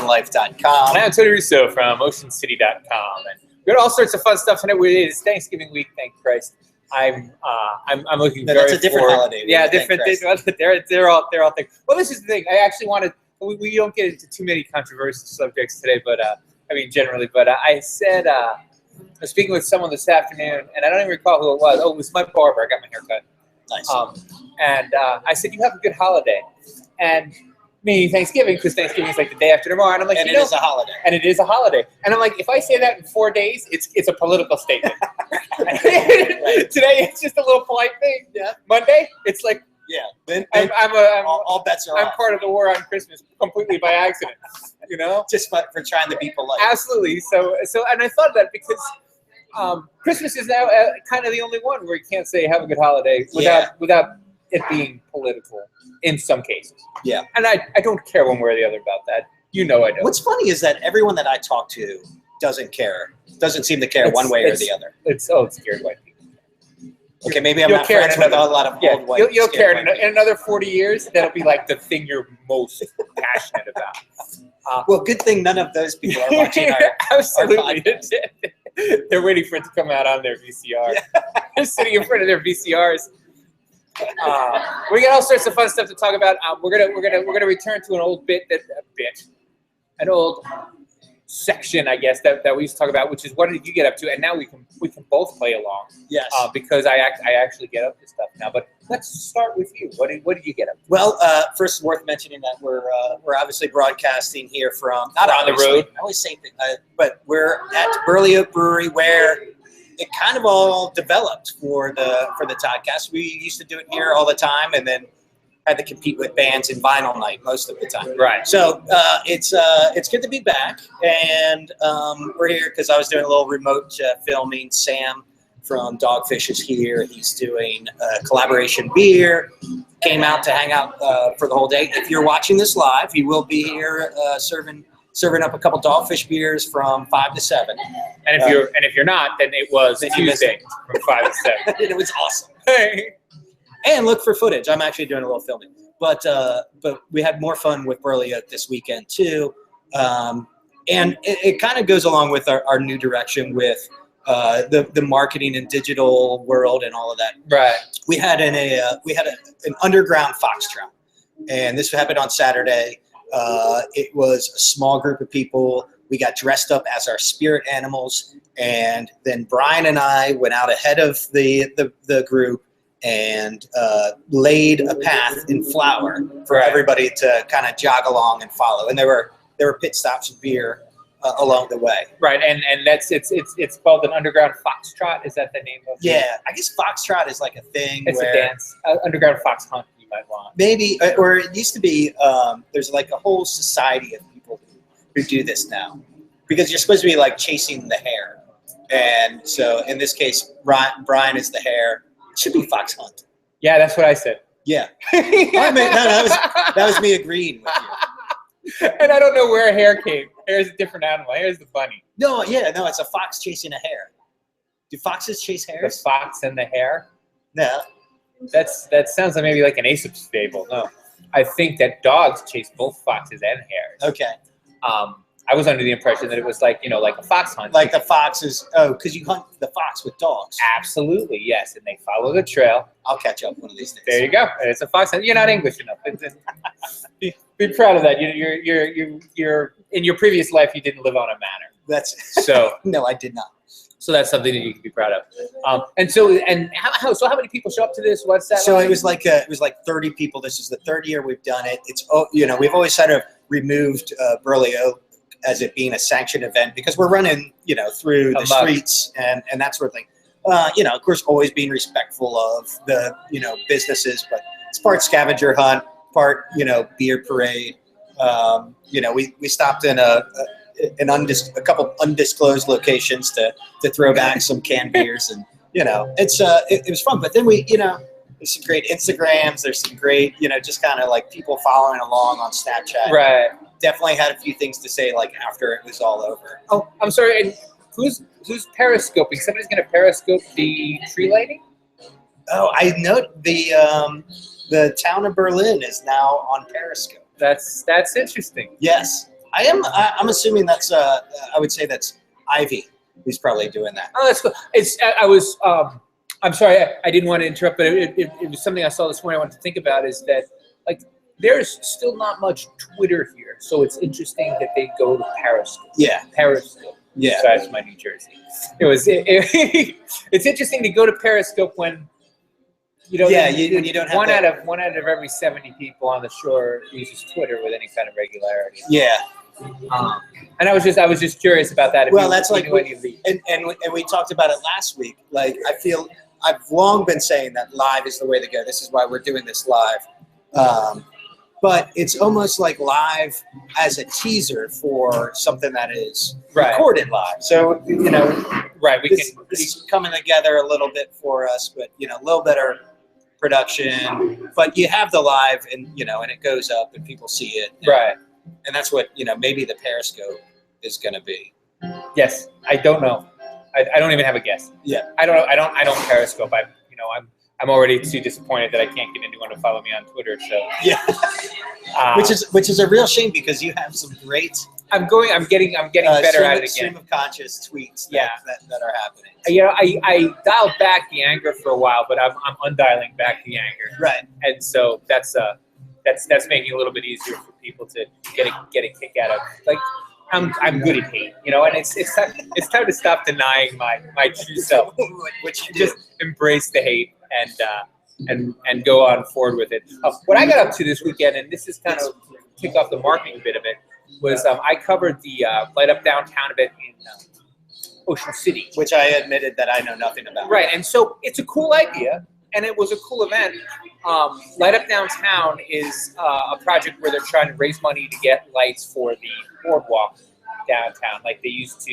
OceanLife.com. And I'm Tony Russo from OceanCity.com. And we got all sorts of fun stuff tonight. It's Thanksgiving week, thank Christ. I'm looking very that's a different forward. holiday. Yeah, different. They're all things. Well, this is the thing. I actually wanted. We don't get into too many controversial subjects today, but generally. But I said I was speaking with someone this afternoon, and I don't even recall who it was. Oh, it was my barber. I got my hair cut. Nice. And I said, "You have a good holiday," and meaning Thanksgiving, because Thanksgiving is like the day after tomorrow. And I'm like, and it is a holiday. And it is a holiday. And I'm like, if I say that in 4 days, it's a political statement. Right. Today, it's just a little polite thing. Yeah. Monday, it's like, yeah. Then all bets are I'm off. part of the war on Christmas completely by accident. You know? Just for trying to be polite. Absolutely. So, and I thought of that because Christmas is now kind of the only one where you can't say have a good holiday without it being political in some cases. Yeah. And I don't care one way or the other about that. You know I don't. What's funny is that everyone that I talk to doesn't seem to care one way or the other. It's scared white people. Okay, maybe I'm not friends with a lot of old white You'll care in another 40 years. That'll be like the thing you're most passionate about. Well, good thing none of those people are watching our Absolutely. They're waiting for it to come out on their VCR. They're sitting in front of their VCRs. We got all sorts of fun stuff to talk about. We're gonna return to an old an old section, I guess, that we used to talk about, which is what did you get up to? And now we can both play along. Yes. Because I actually get up to stuff now. But let's start with you. What did you get up to? Well, first, worth mentioning that we're obviously broadcasting here from not on the road. I always say that, but we're at Burley Oak Brewery, where it kind of all developed for the Todcast. We used to do it here all the time, and then had to compete with bands in vinyl night most of the time. Right. So it's good to be back, and we're here because I was doing a little remote filming. Sam from Dogfish is here. He's doing collaboration beer. Came out to hang out for the whole day. If you're watching this live, he will be here serving up a couple Dogfish beers from 5 to 7. And if you're not, then it was Tuesday from 5 to 7. It was awesome. And look for footage. I'm actually doing a little filming, but we had more fun with Burley Oak this weekend too, and it kind of goes along with our new direction with the marketing and digital world and all of that. Right. We had an underground foxtrot, and this happened on Saturday. It was a small group of people. We got dressed up as our spirit animals, and then Brian and I went out ahead of the group and laid a path in flour for everybody to kind of jog along and follow. And there were pit stops of beer along the way. Right, and it's called an underground foxtrot. Is that the name of it? Yeah, I guess foxtrot is like a thing. It's a dance. Underground fox hunt, you might want. Maybe, or it used to be. There's like a whole society of people who do this now, because you're supposed to be like chasing the hare, and so in this case, Brian is the hare. It should be fox hunt. Yeah, that's what I said. Yeah. I mean, that was me agreeing with you. And I don't know where a hare came. Hare's a different animal. Hare's the bunny. No, it's a fox chasing a hare. Do foxes chase hares? The fox and the hare? No. That sounds like maybe like an Aesop's fable. No. I think that dogs chase both foxes and hares. Okay. I was under the impression that it was like a fox hunt. Like the foxes, because you hunt the fox with dogs. Absolutely, yes. And they follow the trail. I'll catch up one of these days. There you go. It's a fox hunt. You're not English enough. Be proud of that. You're in your previous life, you didn't live on a manor. That's so. No, I did not. So that's something that you can be proud of. So how many people show up to this? What's that? So it was like 30 people. This is the third year we've done it. It's we've always kind of removed Burley Oak as it being a sanctioned event because we're running through the streets and that sort of thing. Of course, always being respectful of the businesses, but it's part scavenger hunt, part beer parade. We stopped in a couple undisclosed locations to throw back some canned beers, and it was fun. But then there's some great Instagrams. There's some great just kind of like people following along on Snapchat. Right. Definitely had a few things to say like after it was all over. Oh, I'm sorry. And who's periscoping? Somebody's going to periscope the tree lighting? Oh, I know the town of Berlin is now on Periscope. That's interesting. Yes. I'm assuming that's. I would say that's Ivy who's probably doing that. Oh, that's cool. I'm sorry, I didn't want to interrupt, but it was something I saw this morning I wanted to think about is that, like, there's still not much Twitter here, so it's interesting that they go to Periscope. Yeah. Periscope. Yeah. Besides my New Jersey. It's interesting to go to Periscope when, when you don't have one out of every 70 people on the shore uses Twitter with any kind of regularity. Yeah. And I was just curious about that. And we talked about it last week. Like, I feel I've long been saying that live is the way to go. This is why we're doing this live. But it's almost like live as a teaser for something that is recorded live. So, this is coming together a little bit for us, but, a little better production. But you have the live and it goes up and people see it. Right. And that's what, maybe the Periscope is going to be. Yes. I don't know. I don't even have a guess. Yeah. I don't know. I don't Periscope. I'm already too disappointed that I can't get anyone to follow me on Twitter. So yeah, which is a real shame because you have some great. I'm getting better at it again. Stream of conscious tweets. That are happening. I dialed back the anger for a while, but I'm undialing back the anger. Right. And so that's making it a little bit easier for people to get a kick out of. Like, I'm good at hate, and it's time to stop denying my true self. Which you just embrace the hate and go on forward with it. What I got up to this weekend, and this is kind of kick off the marketing bit of it, was I covered the Light Up Downtown event in Ocean City, which I admitted that I know nothing about. Right, and so it's a cool idea, and it was a cool event. Light Up Downtown is a project where they're trying to raise money to get lights for the boardwalk downtown, like they used to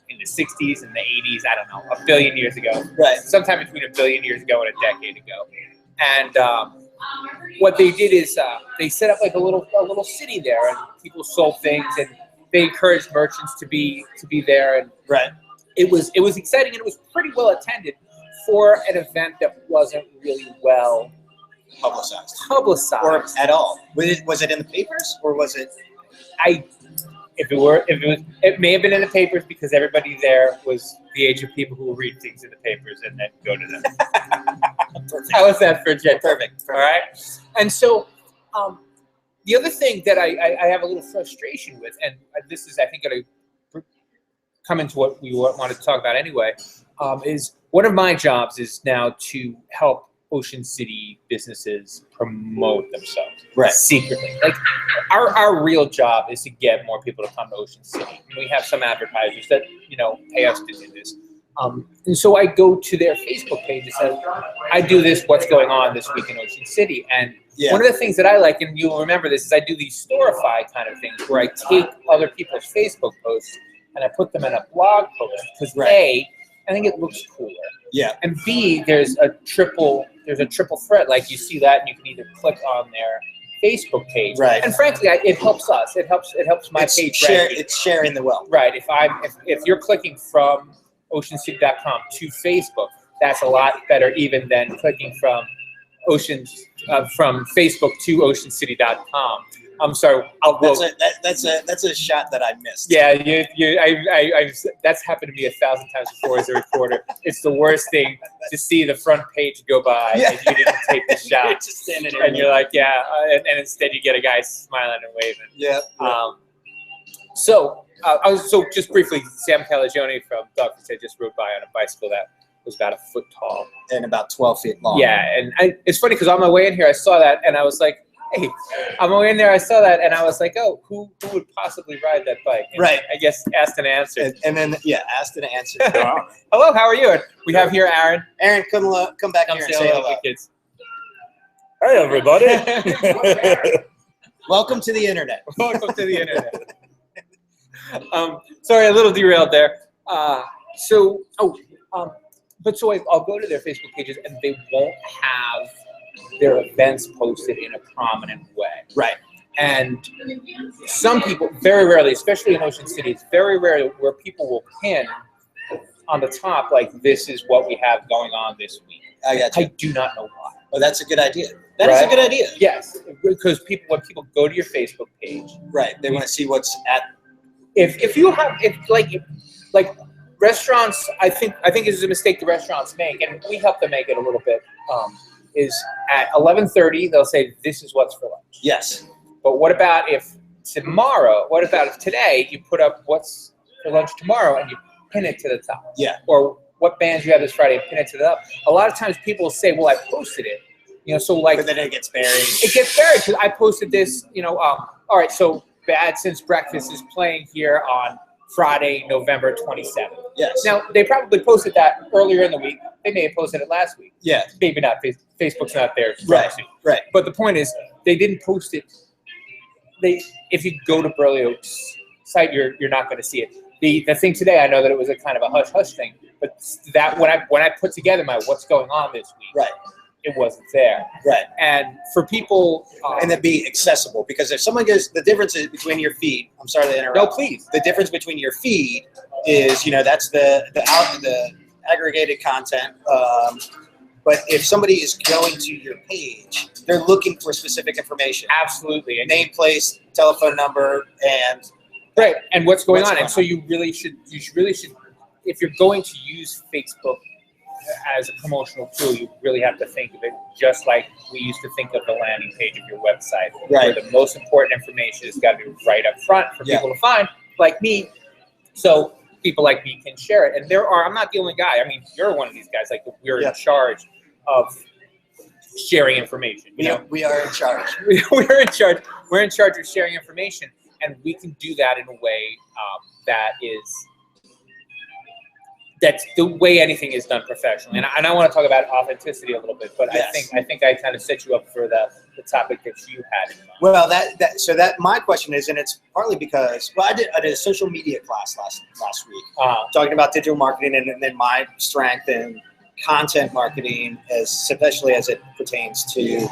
in the 60s and the 80s, I don't know, a billion years ago. Right. Sometime between a billion years ago and a decade ago. And what they did is they set up like a little city there, and people sold things, and they encouraged merchants to be there. And it was exciting, and it was pretty well attended for an event that wasn't really well publicized or at all. Was it in the papers or was it? It may have been in the papers because everybody there was the age of people who will read things in the papers and then go to them. How was that for a jet? Perfect. All right. And so the other thing that I have a little frustration with, and this is, I think, going to come into what we wanted to talk about anyway, is one of my jobs is now to help Ocean City businesses promote themselves secretly. Like our real job is to get more people to come to Ocean City. And we have some advertisers that pay us to do this. And so I go to their Facebook page and say, I do this, what's going on this week in Ocean City. And one of the things that I like, and you'll remember this, is I do these storify kind of things where I take other people's Facebook posts and I put them in a blog post because A, I think it looks cooler. Yeah. And B, there's a triple threat. Like you see that, and you can either click on their Facebook page. Right. And frankly, it helps us. It helps my page. It's sharing the wealth. Right. If you're clicking from oceancity.com to Facebook, that's a lot better even than clicking from Facebook to oceancity.com. I'm sorry. That's a shot that I missed. Yeah, that's happened to me 1,000 times before as a reporter. It's the worst thing to see the front page go by and you didn't take the shot. Just standing there. And you're like, and instead you get a guy smiling and waving. Yeah. So just briefly, Sam Calagione from Dogfish I just rode by on a bicycle that was about a foot tall and about 12 feet long. Yeah, and it's funny because on my way in here I saw that and I was like, hey, I'm in there. I saw that, and I was like, "Oh, who would possibly ride that bike?" And I guess asked and answered. And then asked and answered. Hello, how are you? And we have here Aaron. Aaron, come back here and say hello. Kids. Hi, everybody. Welcome to the internet. Welcome to the internet. Sorry, a little derailed there. But I'll go to their Facebook pages, and they won't have their events posted in a prominent way. Right. And some people, very rarely, especially in Ocean City, it's very rare where people will pin on the top, like, this is what we have going on this week. I got you. I do not know why. Oh, that's a good idea. That is a good idea. Yes, because when people go to your Facebook page, right, they want to see what's at. If restaurants, I think this is a mistake the restaurants make, and we help them make it a little bit. Is at 11:30 they'll say this is what's for lunch. Yes. But what about if tomorrow? What about if today you put up what's for lunch tomorrow and you pin it to the top? Yeah. Or what bands you have this Friday and pin it to the top. A lot of times people say, well, I posted it. So like. But then it gets buried. It gets buried because I posted this. All right. So Bad Since Breakfast is playing here on Friday, November 27th. Yes. Now, they probably posted that earlier in the week. They may have posted it last week. Yeah. Maybe not. Facebook's not there. Right. Right. But the point is, they didn't post it. If you go to Berlio's site, you're not going to see it. The thing today, I know that it was a kind of a hush-hush thing, but that when I put together my what's going on this week, right, it wasn't there. Right. And for people... and it'd be accessible, because if someone goes... The difference is between your feed... I'm sorry to interrupt. No, please. The difference between your feed is, that's the aggregated content. But if somebody is going to your page, they're looking for specific information. Absolutely. A name, place, telephone number, and... Right, and what's going on. And so you really should, if you're going to use Facebook as a promotional tool, you really have to think of it just like we used to think of the landing page of your website. Right. Where the most important information has got to be right up front for people to find, like me. So people like me can share it. And I'm not the only guy. I mean, you're one of these guys. Like, we're in charge of sharing information. We are in charge. We're in charge. We're in charge of sharing information. And we can do that in a way that's the way anything is done professionally. And I want to talk about authenticity a little bit, but yes. I think I kind of set you up for the topic that you had in mind. Well, that my question is, and it's partly because I did a social media class last week, talking about digital marketing and then my strength in content marketing, especially as it pertains to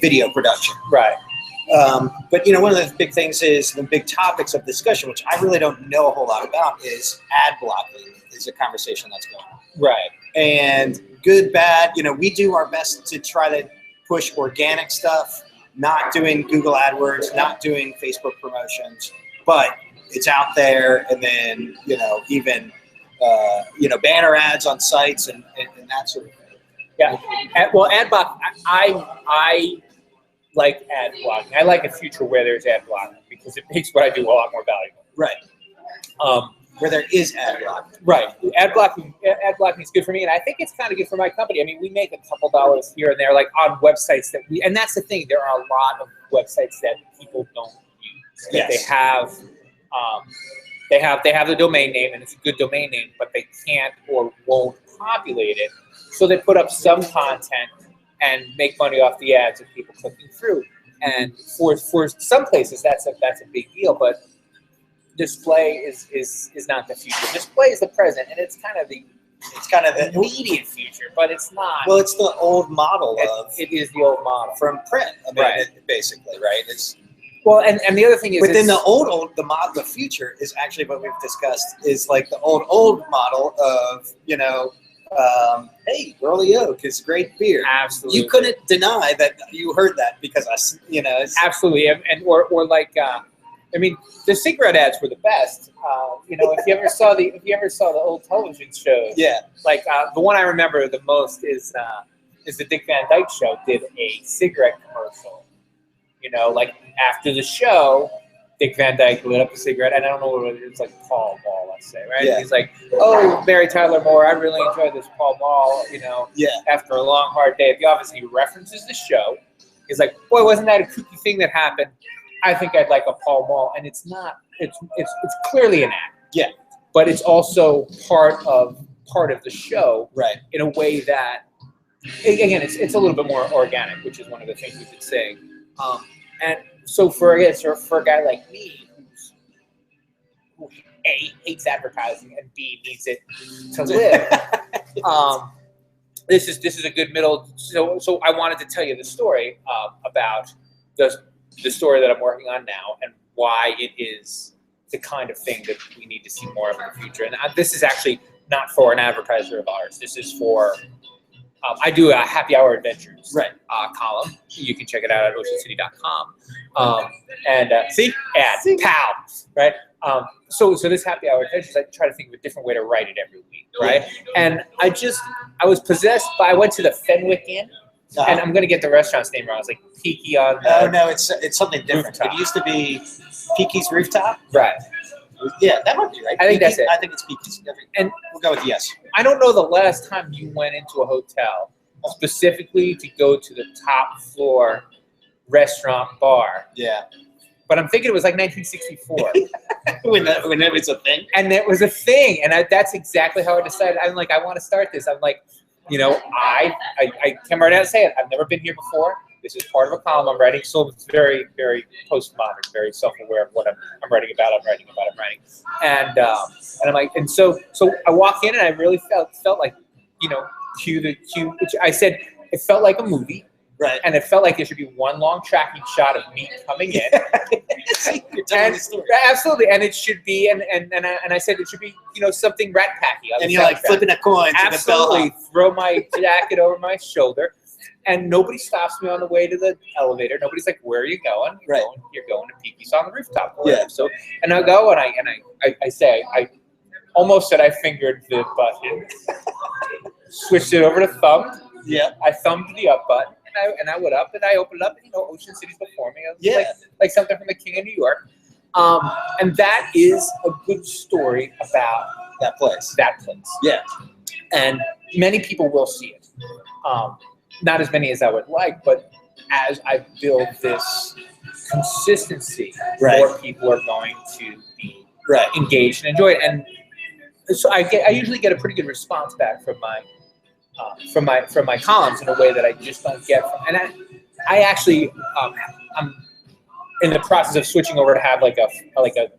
video production. Right. But one of the big things is the big topics of discussion, which I really don't know a whole lot about, is ad blocking is a conversation that's going on. Right. And good, bad, we do our best to try to push organic stuff, not doing Google AdWords, not doing Facebook promotions, but it's out there. And then, even, banner ads on sites and that sort of thing. Yeah. Well, ad block, I like ad blocking. I like a future where there's ad blocking because it makes what I do a lot more valuable. Right. Where there is ad blocking. Right. Ad blocking is good for me, and I think it's kind of good for my company. I mean, we make a couple dollars here and there, like on websites and that's the thing. There are a lot of websites that people don't use. Yes. They have the domain name, and it's a good domain name, but they can't or won't populate it. So they put up some content and make money off the ads of people clicking through. And for some places, that's a big deal. But display is not the future. Display is the present, and it's kind of the immediate future, but it's not. Well, it's the old model it is the old model from print. I mean, right. Basically, right? It's and the other thing is within the model. The future is actually what we've discussed is like the old model of hey, Burley Oak is great beer. Absolutely. You couldn't deny that you heard that because absolutely. Or like, I mean, the cigarette ads were the best. If you ever saw the old television shows. Yeah. Like the one I remember the most is the Dick Van Dyke Show did a cigarette commercial. Like after the show, Dick Van Dyke lit up a cigarette, and I don't know what it was, like Paul Mall, let's say, right? Yeah. He's like, "Oh, Mary Tyler Moore, I really enjoyed this Paul Mall, after a long, hard day at the office." And he references the show. He's like, "Boy, wasn't that a kooky thing that happened? I think I'd like a Paul Mall." And it's not. It's clearly an act. Yeah. But it's also part of the show, right? In a way that, again, it's a little bit more organic, which is one of the things we've been saying. And so for a guy like me, who A, hates advertising, and B, needs it to live, this is a good middle. So I wanted to tell you the story about the story that I'm working on now and why it is the kind of thing that we need to see more of in the future. And this is actually not for an advertiser of ours. This is for I do a happy hour adventures Right. column. You can check it out at oceancity.com. See, ad, pow, right? So this happy hour adventures, I try to think of a different way to write it every week, right? And I was possessed by, I went to the Fenwick Inn, and I'm gonna get the restaurant's name wrong. It's like Peaky on. Oh no, it's something different. Rooftop. It used to be Peaky's Rooftop. Right. Yeah, that might be right. I think that's it. I think it's Peaky's. And we'll go with yes. I don't know the last time you went into a hotel specifically to go to the top floor restaurant bar. Yeah. But I'm thinking it was like 1964. when it was a thing. And it was a thing. And that's exactly how I decided. I'm like, I want to start this. I'm like, I came right out and say it. I've never been here before. This is part of a column I'm writing. So it's very, very postmodern, very self-aware of what I'm writing about. I'm writing. And I'm like, and so I walk in and I really felt like, cue, which I said, it felt like a movie. Right. And it felt like there should be one long tracking shot of me coming in. You're telling the story. Absolutely. And it should be, and I said it should be, something rat packy. And you're like flipping a coin to the absolutely bell. throw my jacket over my shoulder. And nobody stops me on the way to the elevator. Nobody's like, "Where are you going?" You're going to Peaky's on the rooftop. Yeah. So, and I go and I say, I almost said I fingered the button, switched it over to thumb. Yeah. I thumbed the up button and I went up and I opened it up. And, Ocean City's before me. It was like something from the King of New York. And that is a good story about that place. Yeah. And many people will see it. Not as many as I would like, but as I build this consistency, more people are going to be engaged and enjoy it. And so I usually get a pretty good response back from my columns in a way that I just don't get from. And I actually I'm in the process of switching over to have like a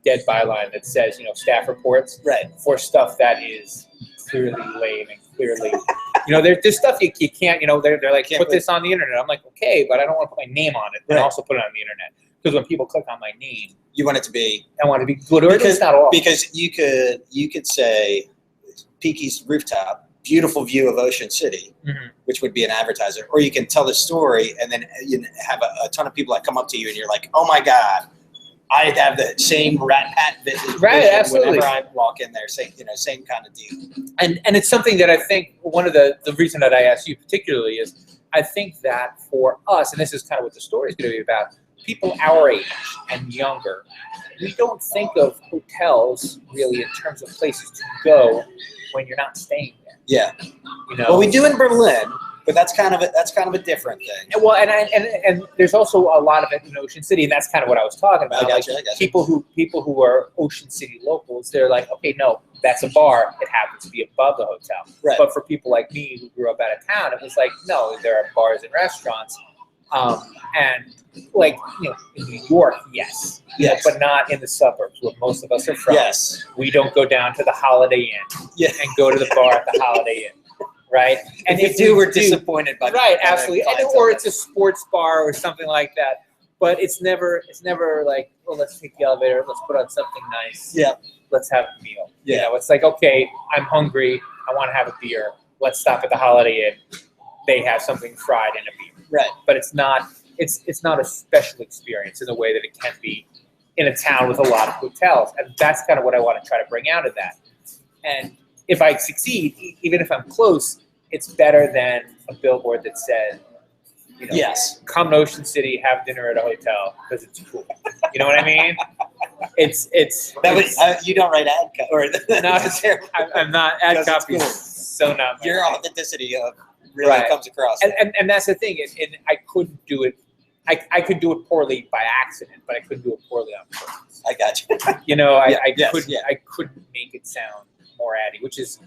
dead byline that says staff reports for stuff that is clearly lame and clearly there's stuff you can't they're like put this on the internet. I'm like, okay, but I don't want to put my name on it and also put it on the internet, because when people click on my name, you want it to be, I want it to be good, or at least not all. Because you could say Peaky's Rooftop, beautiful view of Ocean City, which would be an advertiser, or you can tell the story and then you have a ton of people that come up to you and you're like, oh my God, I have the same rat pat vision absolutely. whenever I walk in there, same kind of deal. And it's something that I think one of the reason that I asked you particularly is I think that for us, and this is kind of what the story is going to be about, people our age and younger, we don't think of hotels really in terms of places to go when you're not staying there. Yeah. Well, we do in Berlin, but that's kind of a different thing. And, well, and there's also a lot of it in Ocean City, and that's kind of what I was talking about. I got you. People who are Ocean City locals, they're like, okay, no, that's a bar. It happens to be above the hotel. Right. But for people like me who grew up out of town, it was like, no, there are bars and restaurants, and like in New York, yes, but not in the suburbs where most of us are from. Yes. We don't go down to the Holiday Inn and go to the bar at the Holiday Inn. Right, and if we do, we're disappointed by absolutely, or it's a sports bar or something like that. But it's never like, oh, let's take the elevator, let's put on something nice. Yeah, let's have a meal. Yeah, it's like, okay, I'm hungry, I want to have a beer. Let's stop at the Holiday Inn. They have something fried and a beer. Right, but it's not a special experience in the way that it can be in a town with a lot of hotels, and that's kind of what I want to try to bring out of that. And if I succeed, even if I'm close, it's better than a billboard that says, come to Ocean City, have dinner at a hotel because it's cool. You know what I mean? You don't write ad copy, or I'm not ad copy. Cool. So not your authenticity really comes across. And that's the thing. And I couldn't do it. I could do it poorly by accident, but I couldn't do it poorly on purpose. I got you. I couldn't make it sound more addy, which is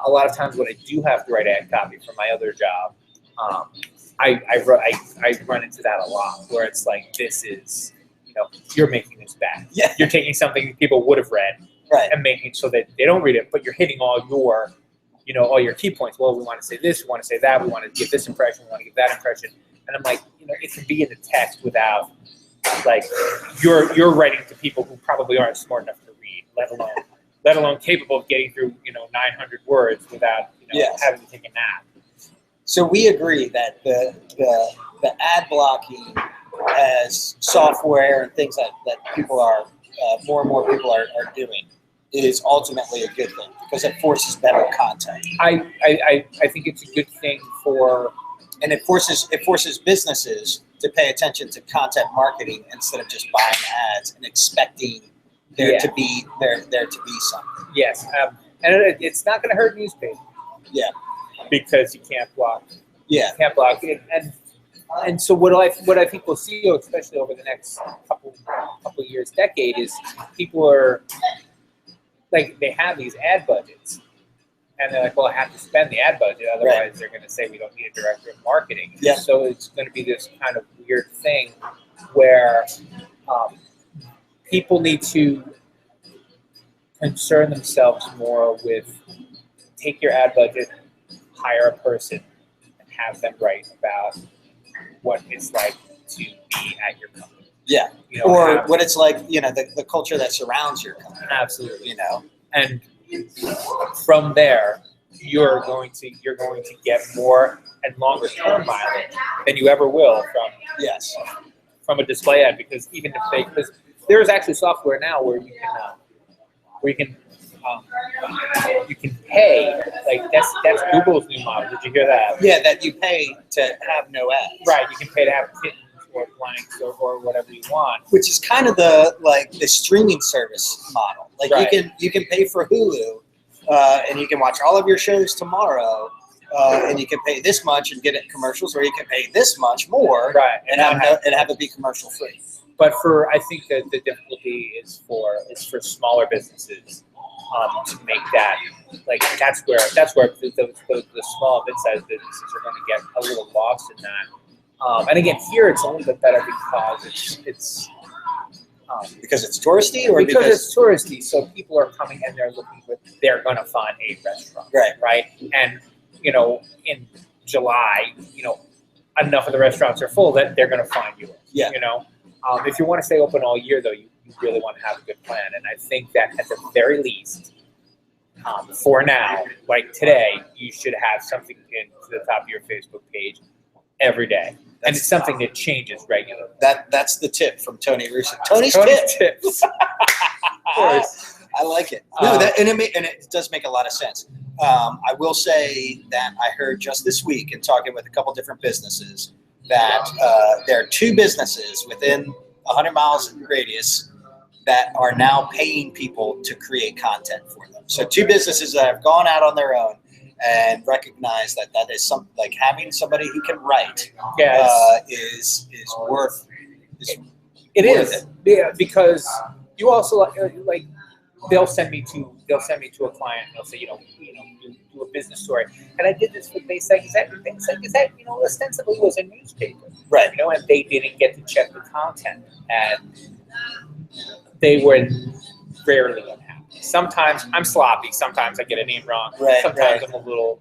a lot of times when I do have to write ad copy for my other job, I run into that a lot, where it's like, this is, you're making this bad. Yeah. You're taking something people would have read and making it so that they don't read it, but you're hitting all your key points. Well, we want to say this, we want to say that, we want to give this impression, we want to give that impression. And I'm like, it can be in the text without, like, you're writing to people who probably aren't smart enough to read, let alone capable of getting through 900 words without having to take a nap. So we agree that the ad blocking as software and things that people are more and more people are doing is ultimately a good thing because it forces better content. I think it's a good thing and it forces businesses to pay attention to content marketing instead of just buying ads and expecting there to be something. Yes, and it's not going to hurt newspaper. Yeah, because you can't block. Yeah, you can't block it, and so what I think we'll see, especially over the next couple years, decade, is people are like they have these ad budgets, and they're like, well, I have to spend the ad budget, otherwise they're going to say we don't need a director of marketing. Yeah. So it's going to be this kind of weird thing where people need to concern themselves more with take your ad budget, hire a person, and have them write about what it's like to be at your company. Yeah. Or what it's like, the culture that surrounds your company. Absolutely. And from there, you're going to get more and longer term mileage than you ever will from a display ad, because because there's actually software now where you can pay, like that's Google's new model. Did you hear that? Yeah, that you pay to have no ads. Right, you can pay to have kittens or blanks or whatever you want. Which is kind of the streaming service model. Like you can pay for Hulu, and you can watch all of your shows tomorrow, and you can pay this much and get it commercials, or you can pay this much more, and have it be commercial free. But I think that the difficulty is for smaller businesses to make that, like that's where the small mid-sized businesses are going to get a little lost in that. And again, here it's a little bit better because it's because it's touristy, or because it's touristy. So people are coming and they're going to find a restaurant, right? And in July, enough of the restaurants are full that they're going to find yours. Yeah. If you want to stay open all year, though, you really want to have a good plan. And I think that at the very least, for now, like today, you should have something pinned to the top of your Facebook page every day. And it's something that changes regularly. That's the tip from Tony Russo. Tony's tips. Of course. I like it. No, and it does make a lot of sense. I will say that I heard just this week in talking with a couple different businesses that there are two businesses within 100 miles radius that are now paying people to create content for them. So two businesses that have gone out on their own and recognize that is something like having somebody who can write is worth it. Yeah, because you also like they'll send me to a client and they'll say, do a business story. And I did this for Bayside Gazette. Bayside Gazette, ostensibly was a newspaper. Right. And they didn't get to check the content. And they were rarely unhappy. Sometimes I'm sloppy. Sometimes I get a name wrong. Sometimes I'm a little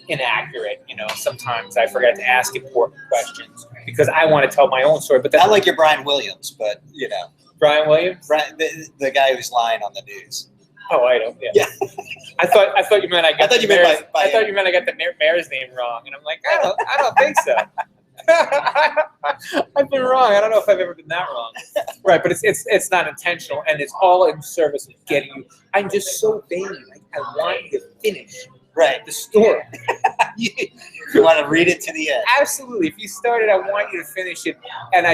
inaccurate. Sometimes I forget to ask important questions because I want to tell my own story. But not like you're Brian Williams, but Brian Williams? The guy who's lying on the news. Oh, I don't. Yeah. I thought you meant I got the mayor's name wrong, and I'm like, I don't think so. I've been wrong. I don't know if I've ever been that wrong. Right, but it's not intentional, and it's all in service of getting you. I'm just so vain. I want you to finish the story. You want to read it to the end. Absolutely. If you started, I want you to finish it, and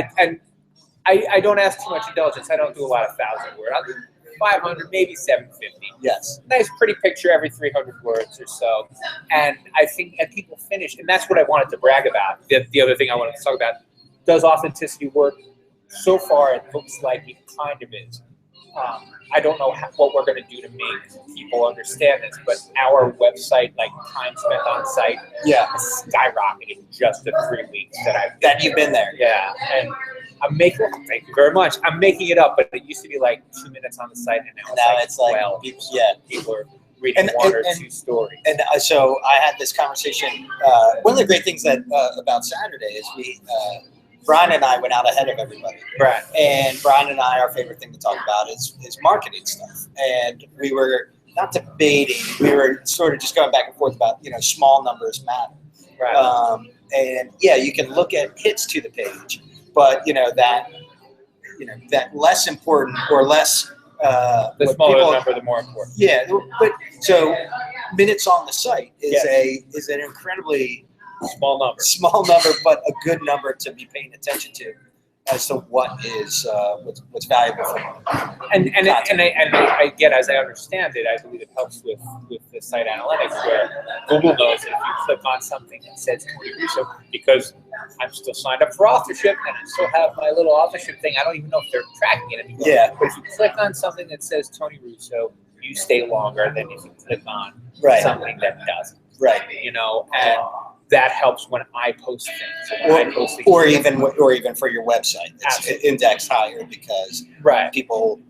I don't ask too much indulgence. I don't do a lot of 1,000-word. I'll do 500, maybe 750. Yes. Nice, pretty picture every 300 words or so. And I think people finish, and that's what I wanted to brag about. The other thing I wanted to talk about, does authenticity work? So far, it looks like it kind of is. I don't know what we're going to do to make people understand this, but our website, like time spent on site, has skyrocketed just the 3 weeks that you've been there. Yeah, and thank you very much. I'm making it up, but it used to be like 2 minutes on the site, and now it's like 12. People are reading one or two stories. And so I had this conversation. One of the great things about Saturday is Brian and I went out ahead of everybody. Right. And Brian and I, our favorite thing to talk about is marketing stuff. And we were not debating. We were sort of just going back and forth about, small numbers matter. Right. And yeah, you can look at hits to the page, but that less important or less. The what smaller people- the number, the more important. Yeah, but so minutes on the site is an incredibly Small number, but a good number to be paying attention to as to what's valuable for you. And I get, as I understand it, I believe it helps with the site analytics, where Google knows that if you click on something that says Tony Russo, because I'm still signed up for authorship and I still have my little authorship thing. I don't even know if they're tracking it anymore. Yeah. But if you click on something that says Tony Russo, you stay longer than if you click on something that doesn't. Right. And that helps when I post things. Or even for your website. It's indexed higher because people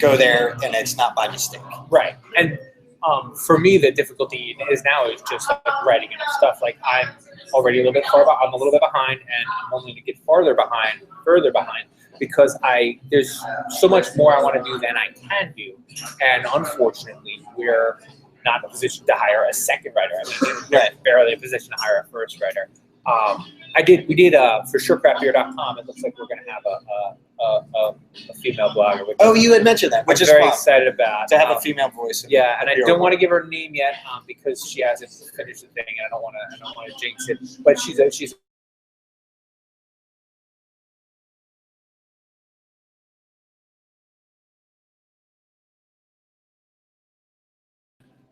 go there and it's not by mistake. Right. And for me, the difficulty is just like writing enough stuff. Like I'm already a little bit I'm a little bit behind, and I'm only going to get further behind, because there's so much more I want to do than I can do. And unfortunately, we're not in a position to hire a second writer. I mean, we're barely in a position to hire a first writer. We did for surecraftbeer.com. It looks like we're going to have a female blogger. You had mentioned that, which I'm is very fun, excited about to have a female voice. And I don't want to give her a name yet because she hasn't finished the thing, and I don't want to jinx it. But she's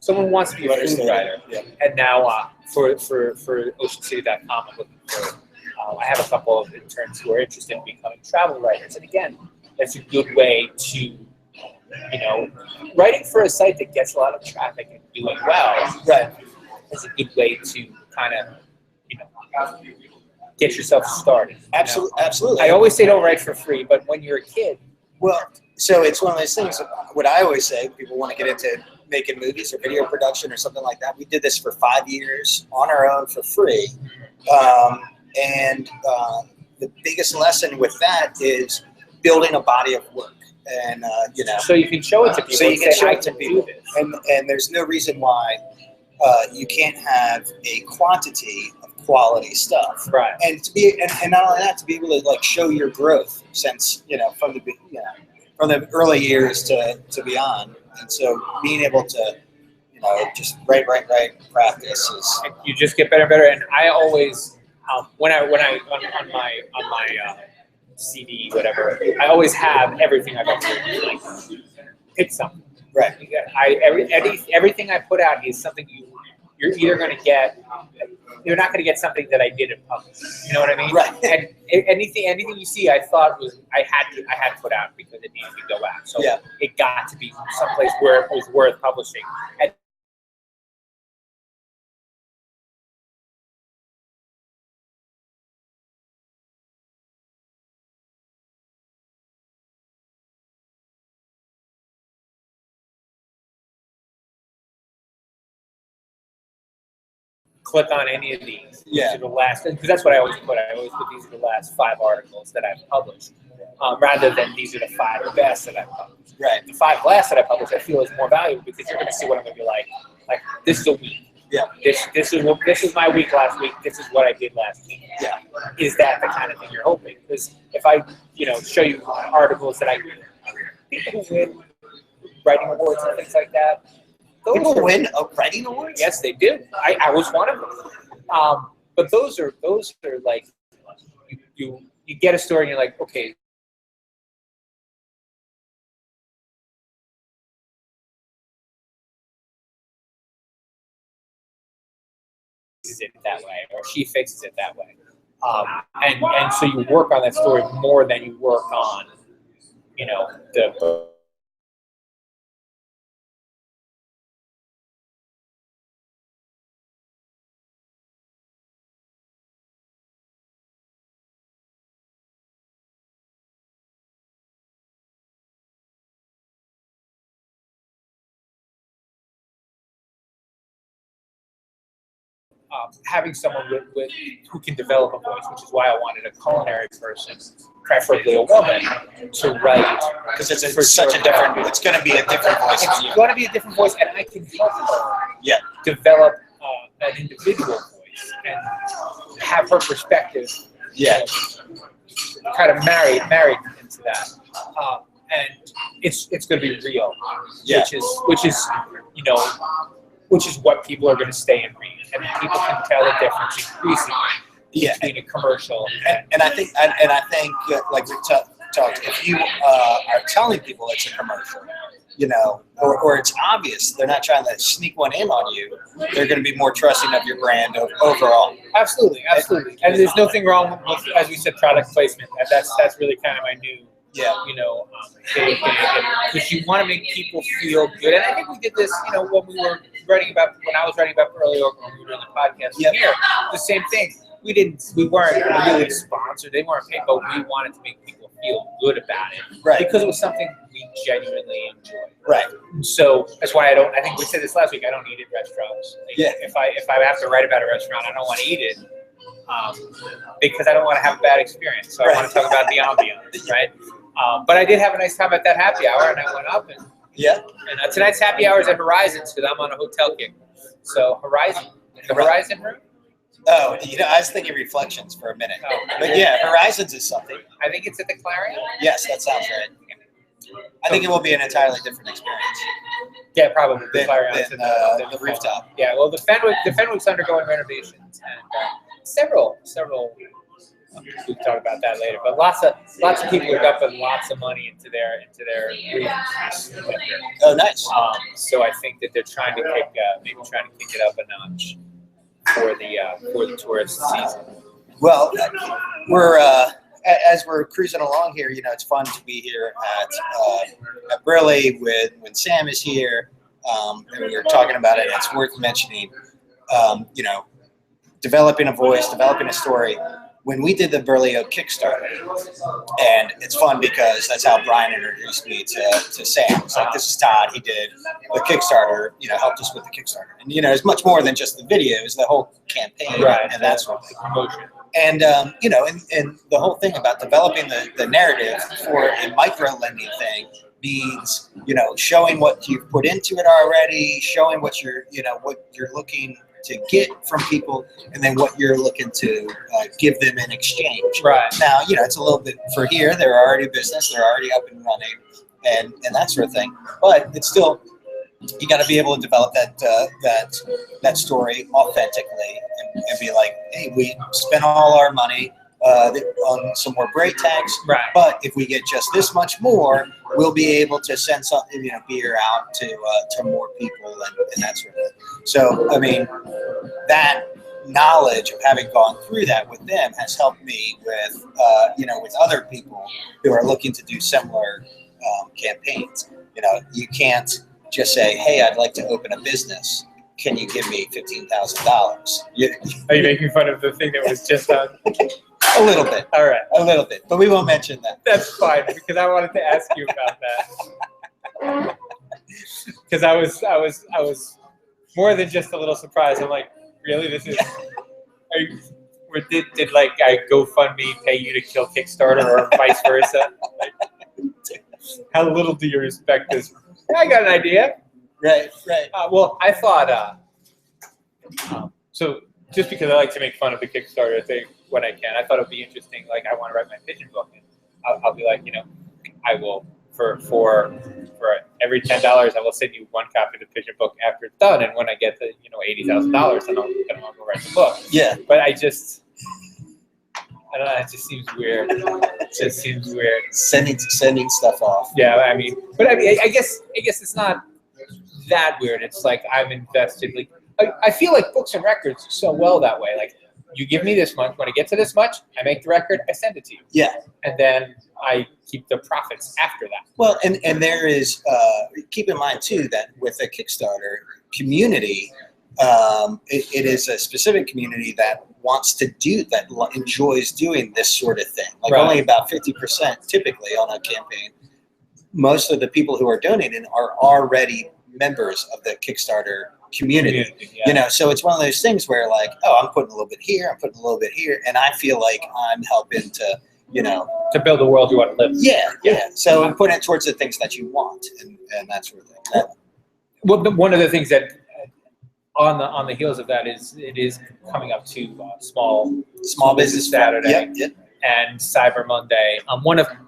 someone wants to be a food writer, and now for OceanCity.com, I'm looking for. I have a couple of interns who are interested in becoming travel writers, and again, that's a good way to, writing for a site that gets a lot of traffic and doing well. Right. Is a good way to kind of, get yourself started. Absolutely. I always say don't write for free, but when you're a kid. Well, so it's one of those things. What I always say, people want to get into making movies or video production or something like that. We did this for 5 years on our own for free. The biggest lesson with that is building a body of work. And, so you can show it to people. So you can show it to people. And there's no reason why you can't have a quantity of quality stuff. Right. And and not only that, to be able to show your growth since, from the early years to beyond. And so being able to, just write, practice is. And you just get better and better. And I always, when I on my CD, whatever, I always have everything I've ever written. Like, pick something. Right. Everything I put out is something you're either going to get. You're not going to get something that I did in public. You know what I mean? Right. And anything you see, I thought I had to put out because it needed to go out. So it got to be someplace where it was worth publishing. And click on any of these. These are the last, because that's what I always put. I always put these are the last 5 articles that I've published, rather than these are the 5 best that I've published. Right. The 5 last that I published, I feel is more valuable because you're going to see what I'm going to be like. Like, this is a week. Yeah. This is my week last week. This is what I did last week. Yeah. Is that the kind of thing you're hoping? Because if I, show you articles that people who win writing awards and things like that. People win writing awards? Yes, they do. I was one of them. But those are like you get a story and you're like, okay. It that way, or she fixes it that way, and so you work on that story more than you work on, the. Having someone with who can develop a voice, which is why I wanted a culinary person, preferably a woman, to write. Because it's going to be a different voice. It's going to be a different voice, and I can help her Yeah. develop an individual voice and have her perspective. Yeah. Kind of married into that, and it's going to be real, Yeah. which is what people are going to stay and read, and people can tell the difference increasingly between a commercial and I think like we talked, if you are telling people it's a commercial, or it's obvious, they're not trying to sneak one in on you, they're going to be more trusting of your brand overall. Absolutely. And there's nothing wrong with, as we said, product placement. That's really kind of my new, because you want to make people feel good. And I think we did this, when I was writing about Early Oak, when we were doing the podcast here, the same thing. We weren't really sponsored. They weren't paid, but we wanted to make people feel good about it, right? Because it was something we genuinely enjoyed, right? So that's why I think we said this last week. I don't eat at restaurants. If I have to write about a restaurant, I don't want to eat it because I don't want to have a bad experience. So I want to talk about the ambiance, right? But I did have a nice time at that happy hour, and I went up and tonight's happy hour is at Horizons because I'm on a hotel kick. So the Horizon room. Oh, I was thinking Reflections for a minute. Oh, but Horizons is something. I think it's at the Clarion. Yes, that sounds right. I think it will be an entirely different experience. Yeah, probably. The Clarion than the rooftop. Yeah, well, the Fenwick's undergoing renovations, and several. We can talk about that later. But lots of people are dumping lots of money into their rooms. Oh, nice. So I think that they're trying to kick it up a notch for the tourist season. Well, we're as we're cruising along here, it's fun to be here at Burley when Sam is here, and we were talking about it. It's worth mentioning, developing a voice, developing a story. When we did the Burley Oak Kickstarter, and it's fun because that's how Brian introduced me to Sam. It's like, this is Todd. He did the Kickstarter, helped us with the Kickstarter. And, it's much more than just the videos, the whole campaign. Right. And that's what the promotion. And, and the whole thing about developing the narrative for a micro-lending thing means, showing what you've put into it already, showing what you're looking to get from people, and then what you're looking to give them in exchange. Right. Now, it's a little bit for here. They're already a business. They're already up and running, and that sort of thing. But it's still, you got to be able to develop that story authentically and be like, hey, we spent all our money on some more brake tanks, right? But if we get just this much more, we'll be able to send some, beer out to more people and that sort of thing. So, I mean, that knowledge of having gone through that with them has helped me with, with other people who are looking to do similar campaigns. You can't just say, hey, I'd like to open a business. Can you give me $15,000? Are you making fun of the thing that was just on? A little bit. All right. A little bit, but we won't mention that. That's fine, because I wanted to ask you about that. Because I was more than just a little surprised. I'm like, really? This is? Did like I GoFundMe pay you to kill Kickstarter or vice versa? Like, how little do you respect this? I got an idea. Right. Well, I thought so. Just because I like to make fun of the Kickstarter thing when I can, I thought it would be interesting. Like, I want to write my pigeon book, and I'll be like, I will for every $10, I will send you one copy of the pigeon book after it's done, and when I get to $80,000, then I'll go write the book. Yeah. But I don't know. It just seems weird. It just seems weird. Sending stuff off. Yeah, I guess it's not that weird. It's like I'm invested. Like, I feel like books and records so well that way. Like, you give me this much. When I get to this much, I make the record. I send it to you. Yeah. And then I keep the profits after that. Well, and there is, keep in mind too, that with a Kickstarter community, it is a specific community that wants to do, that enjoys doing this sort of thing. Like, right. Only about 50% typically on a campaign. Most of the people who are donating are already members of the Kickstarter community. Yeah. So it's one of those things where, like, oh, I'm putting a little bit here, I'm putting a little bit here, and I feel like I'm helping to, to build the world you want to live. Yeah. So I'm putting it towards the things that you want, and that sort of thing. Well, one of the things that on the heels of that it is coming up to Small Business Saturday. Yep. And Cyber Monday.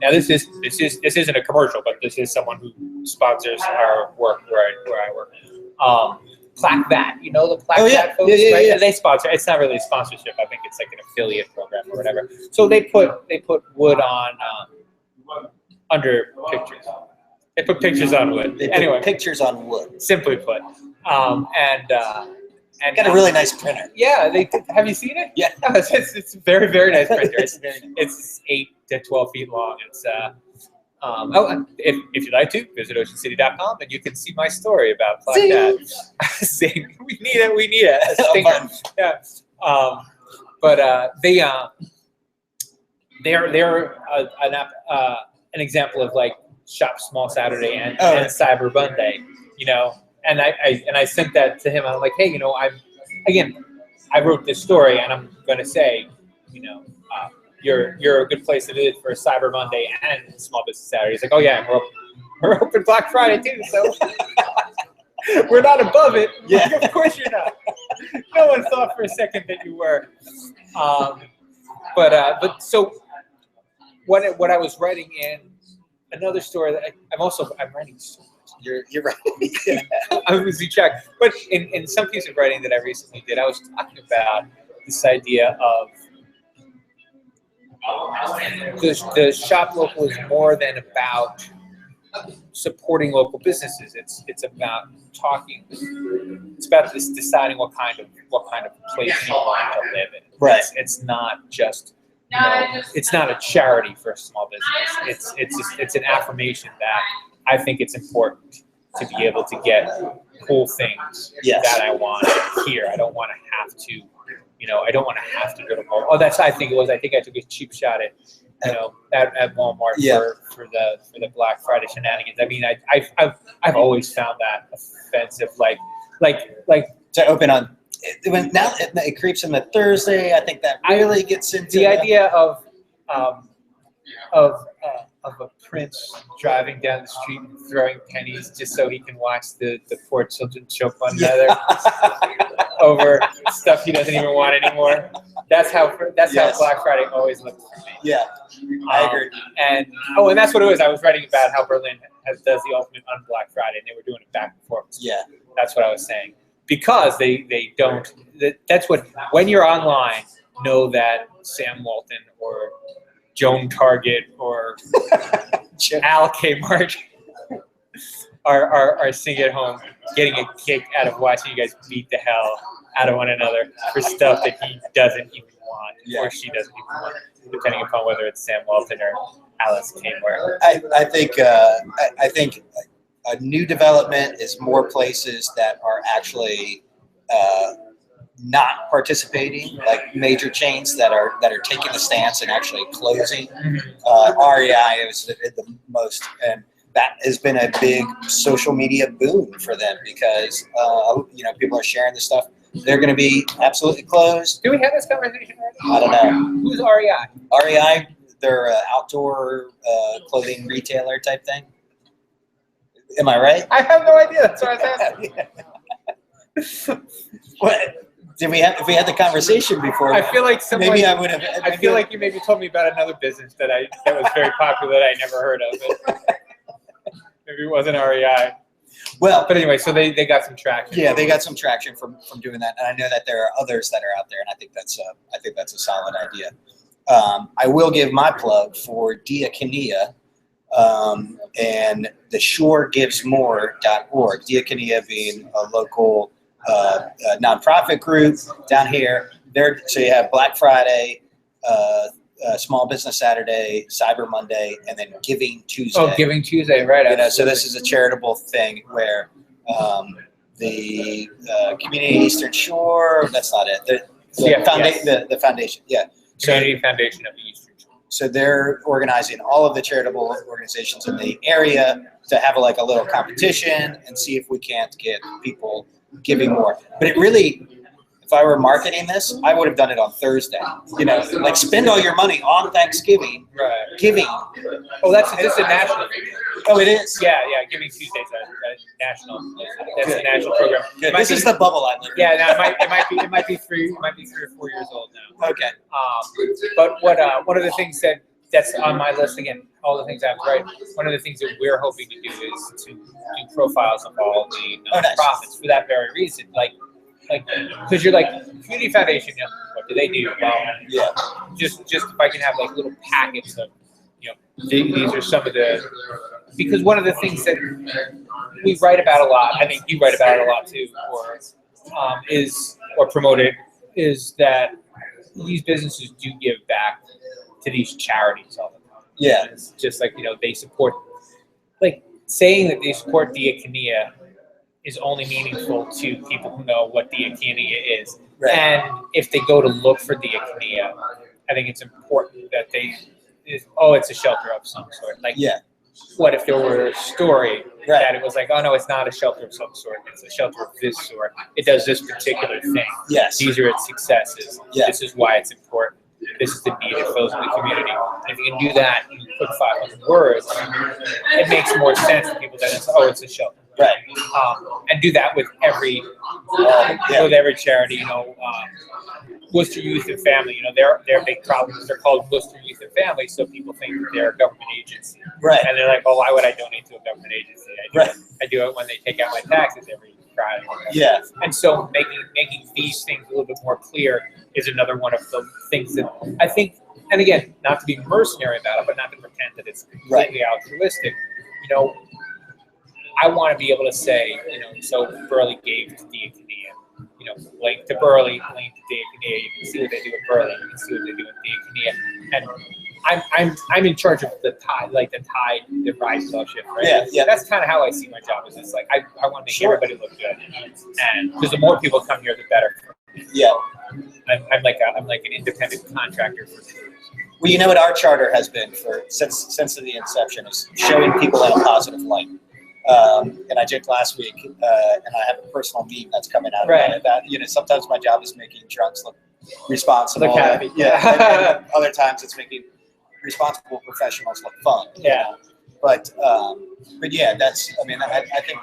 This isn't a commercial, but this is someone who sponsors our work where I work. Plaque That, the Plaque That folks, right? Yeah. They sponsor. It's not really a sponsorship. I think it's like an affiliate program or whatever. So they put wood on under pictures. They put pictures on wood. Anyway, pictures on wood. Simply put, and got a really nice printer. Yeah, have you seen it? Yeah, it's a very, very nice printer. It's 8 to 12 feet long. It's if you'd like to, visit oceancity.com and you can see my story about Plaque That. We need it. Yeah. But they're an example of like Shop Small Saturday and Cyber Monday, and I sent that to him. I'm like, hey, I wrote this story and I'm going to say, you're a good place to visit for Cyber Monday and Small Business Saturday. He's like, oh yeah, and we're open Black Friday too, so we're not above it. Yeah, of course you're not. No one thought for a second that you were. But so what I was writing in another story that I'm writing so much. You're right. I was losing track. But in some piece of writing that I recently did, I was talking about this idea of the shop local is more than about supporting local businesses. It's about talking. It's about deciding what kind of place you want to live in. Right. It's not just. It's not a charity for a small business. It's an affirmation that I think it's important to be able to get cool things that I want here. I don't want to have to. I don't want to have to go to Walmart. Oh, I think it was. I think I took a cheap shot at Walmart for the Black Friday shenanigans. I mean, I've always found that offensive. Like to open on. Now it creeps into Thursday. I think that really gets into the idea of a prince driving down the street and throwing pennies just so he can watch the poor children choke one another over stuff he doesn't even want anymore. That's how Black Friday always looked for me. Yeah, I agree. And that's what it was. I was writing about how Berlin does the ultimate on Black Friday, and they were doing it back and forth. Yeah, that's what I was saying. Because they don't. That's what when you're online, know that Sam Walton or Joan Target or Al Kmart are sitting at home getting a kick out of watching you guys beat the hell out of one another for stuff that he doesn't even want or she doesn't even want, depending upon whether it's Sam Walton or Alice Kmart. I think a new development is more places that are actually not participating, like major chains that are taking the stance and actually closing. REI is the most, and that has been a big social media boom for them because people are sharing this stuff. They're going to be absolutely closed. Do we have this conversation already? I don't know. Who's REI? REI, they're an outdoor clothing retailer type thing. Am I right? I have no idea. That's what I was asking. What? If we had the conversation before, I feel like maybe I would have. I feel like you maybe told me about another business that was very popular that I never heard of. Maybe it wasn't REI. Well, but anyway, so they got some traction. Yeah, they got some traction from doing that, and I know that there are others that are out there, and I think that's a solid idea. I will give my plug for Diakonia. And the shoregivesmore.org. Diakonia being a local nonprofit group down here. So you have Black Friday, Small Business Saturday, Cyber Monday, and then Giving Tuesday. Oh, Giving Tuesday, right. So this is a charitable thing where the Community Eastern Shore, that's not it. The foundation, yeah. Community Foundation of the Eastern. So they're organizing all of the charitable organizations in the area to have a little competition and see if we can't get people giving more. But it really, if I were marketing this, I would have done it on Thursday. You know, like spend all your money on Thanksgiving, giving. Oh, this is a national. Oh, it is? Yeah, Giving Tuesday's a national. That's a national program. Good. This is the bubble I live in. Yeah, no, it might be 3 or 4 years old now. Okay. But one of the things that's on my list, again, all the things I have to write, one of the things that we're hoping to do is to do profiles of all the nonprofits for that very reason. Like, because you're like, community foundation, you know, what do they do? Well, just if I can have like little packets of, you know, these are some of the, because one of the things that we write about a lot, I think you write about it a lot too, or promote it, is that these businesses do give back to these charities all the time. Yeah. It's just like, you know, they support, like saying that they support Diakonia is only meaningful to people who know what Diakonia is. Right. And if they go to look for Diakonia, I think it's important that it's a shelter of some sort. Like, what if there were a story that it was like, oh no, it's not a shelter of some sort, it's a shelter of this sort. It does this particular thing. Yes. These are its successes. This is why it's important. This is the need it fills in the community. And if you can do that in quick 500 words, it makes more sense to people that it's a shelter. Right. And do that with every charity. You know, Worcester Youth and Family. You know, their big problem is they're called Worcester Youth and Family, so people think that they're a government agency. Right. And they're like, well, why would I donate to a government agency? I do it when they take out my taxes every Friday. Yeah. And so making these things a little bit more clear is another one of the things that I think. And again, not to be mercenary about it, but not to pretend that it's completely altruistic. You know, I want to be able to say, you know, so Burley gave to Diakonia, you know, link to Burley, link to Diakonia. You can see what they do at Burley. You can see what they do at Diakonia. And I'm in charge of the tide, like the tide that rises fellowship, right? Yeah. That's kind of how I see my job. Is it's like I want to make everybody look good, and because the more people come here, the better. Yeah. I'm like an independent contractor for tours. Well, you know what our charter has been since the inception is showing people in a positive light. And I joked last week, and I have a personal meme that's coming out about, you know, sometimes my job is making drunks look responsible. Look happy. And other times it's making responsible professionals look fun. Yeah. You know? But yeah, I think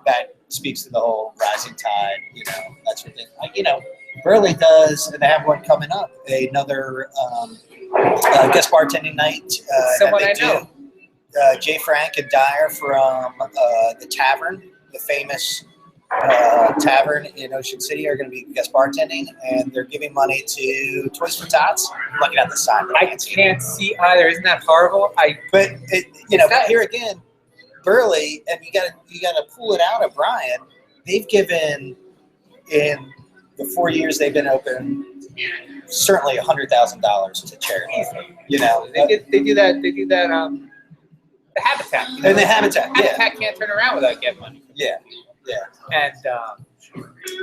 that speaks to the whole rising tide, you know, that sort of thing. You know, Burley does, and they have one coming up, another guest bartending night. Someone I know. Jay Frank and Dyer from the Tavern, the famous tavern in Ocean City, are going to be guest bartending, and they're giving money to Toys for Tots. I'm looking at the sign. I can't see either. Isn't that horrible? But here again, Burley, and you got to pull it out of Brian. They've given in the 4 years they've been open, certainly $100,000 to charity. You know, they do that. The Habitat. You know? And the Habitat. Habitat can't turn around without getting money. Yeah. And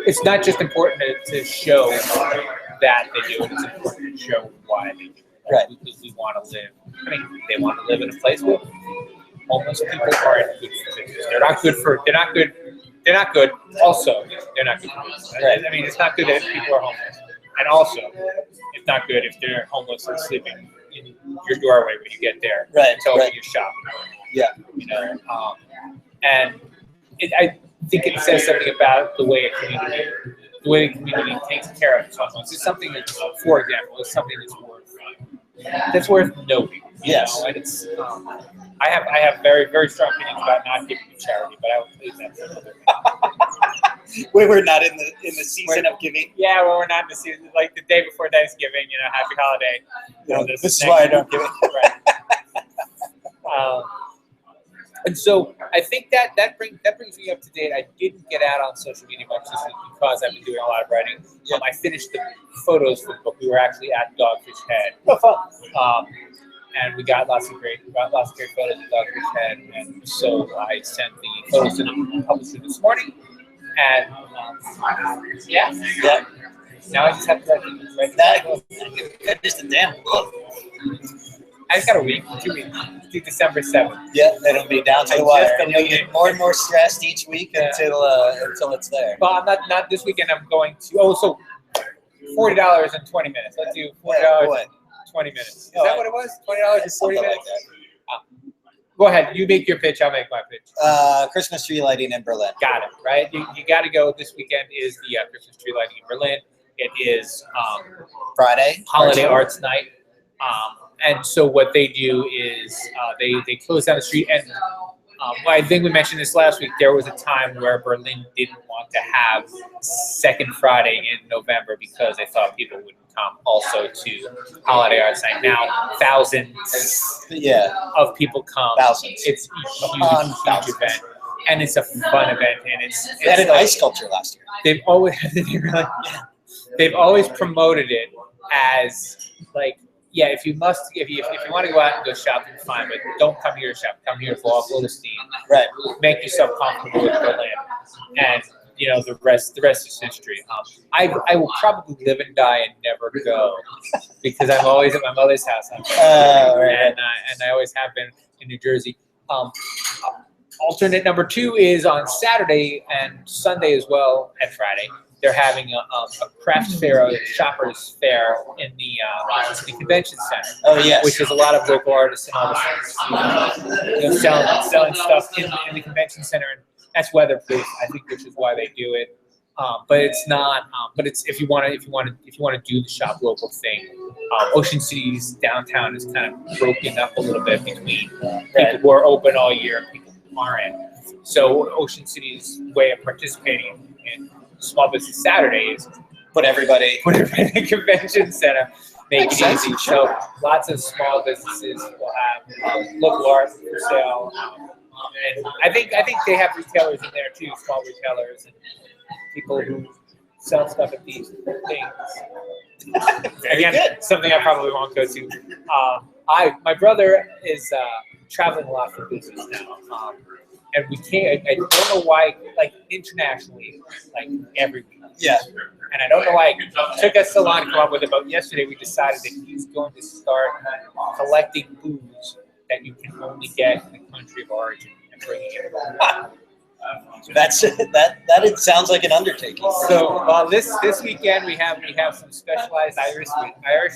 it's not just important to show that they do it. It's important to show why they do it. Right. Because we want to live. I mean, they want to live in a place where homeless people aren't good for business. They're not good. They're not good. Also, they're not good for business. Right. I mean, it's not good that people are homeless. And also, it's not good if they're homeless and sleeping in your doorway when you get there. Right. Until you're shopping. Yeah. You know, and I think it says something about the way the community takes care of its homeless. It's something that, for example, is something that's worth noting. Yes. Know? And it's I have very, very strong opinions about not giving to charity, but I will leave that for another day. We're not in the season of giving. Yeah, well, we're not in the season. Like the day before Thanksgiving, you know, happy holiday. You know, this is why I don't give it. Right. And so I think that brings me up to date. I didn't get out on social media much this week because I've been doing a lot of writing. I finished the photos for the book. We were actually at Dogfish Head. Oh, fun. And we got lots of great photos of Dogfish Head. And so I sent the photos to the publisher this morning. And yeah. Now I just have to write that. That is the damn book. I just got a week, 2 weeks, to December 7th. Yeah, it'll be down to I the wire. just And you'll get more and more stressed each week until it's there. Well, I'm not this weekend. I'm going to. So $40 in 20 minutes. Let's do $40 in 20 minutes. Is that what it was? $20 in 40 minutes. Like that. Go ahead. You make your pitch. I'll make my pitch. Christmas tree lighting in Berlin. Got it. Right. You got to go. This weekend is the Christmas tree lighting in Berlin. It is Friday. Holiday Arts Night. And so what they do is they close down the street. And I think we mentioned this last week. There was a time where Berlin didn't want to have Second Friday in November because they thought people wouldn't come also to Holiday Arts Night. Now, thousands of people come. Thousands. It's a huge event. And it's a fun event. And it's they had an like, ice sculpture last year. They've always promoted it as like, yeah, if you want to go out and go shopping, fine, but don't come here to shop. Come here for all the steam. Right. Make yourself comfortable with Berlin, and the rest is history. I will probably live and die and never go because I'm always at my mother's house, and I always have been in New Jersey. Alternate number 2 is on Saturday and Sunday as well, and Friday. They're having a craft fair, a shoppers fair in the convention center. Oh yes, which is a lot of local artists and artisans, selling stuff in the convention center, and that's weatherproof. I think, which is why they do it. But it's not. But it's if you want to do the shop local thing. Ocean City's downtown is kind of broken up a little bit between people who are open all year and people who aren't. So Ocean City's way of participating in Small Business Saturday is put everybody in the convention center, make it easy. So lots of small businesses will have local art for sale, and I think they have retailers in there too, small retailers and people who sell stuff at these things. Again, something I probably won't go to. My brother is traveling a lot for business now. And we can't. I don't know why. Like internationally, like every week. Yeah. And I don't know why it took us so long to come up with it. But yesterday we decided that he's going to start collecting foods that you can only get in the country of origin and bringing it home. That sounds like an undertaking. So this weekend we have some specialized Irish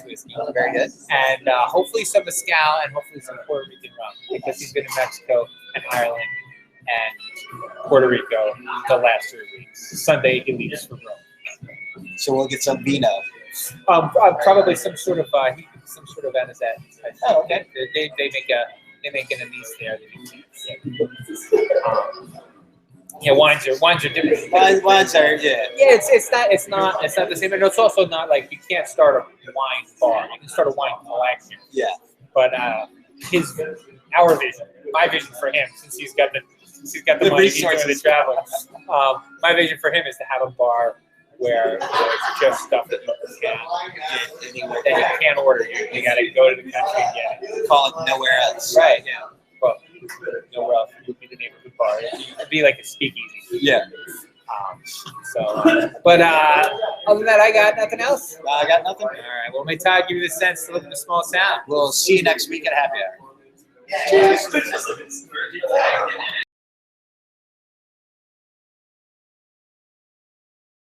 whiskey. Very good. And hopefully some mezcal and hopefully some Puerto Rican rum because he's been in Mexico and Ireland and Puerto Rico the last 3 weeks. Sunday he leaves for Rome. So we'll get some vino. Probably some sort of anisette. Oh, okay. They make an anise there. Wines are different. Wines are it's not the same, and it's also not like you can't start a wine bar. You can start a wine collection. Yeah. But my vision for him, since he's got the money, he's doing the traveling. My vision for him is to have a bar where it's just stuff that you can't order here. You got to go to the country and get it. Call it nowhere else. Right. Yeah. Well, nowhere else would be the neighborhood bar. It'd be like a speakeasy. Yeah. But other than that, I got nothing else. I got nothing. All right. Well, may Todd give you the sense to live in a small town. We'll see you next week at Happy Hour. Cheers.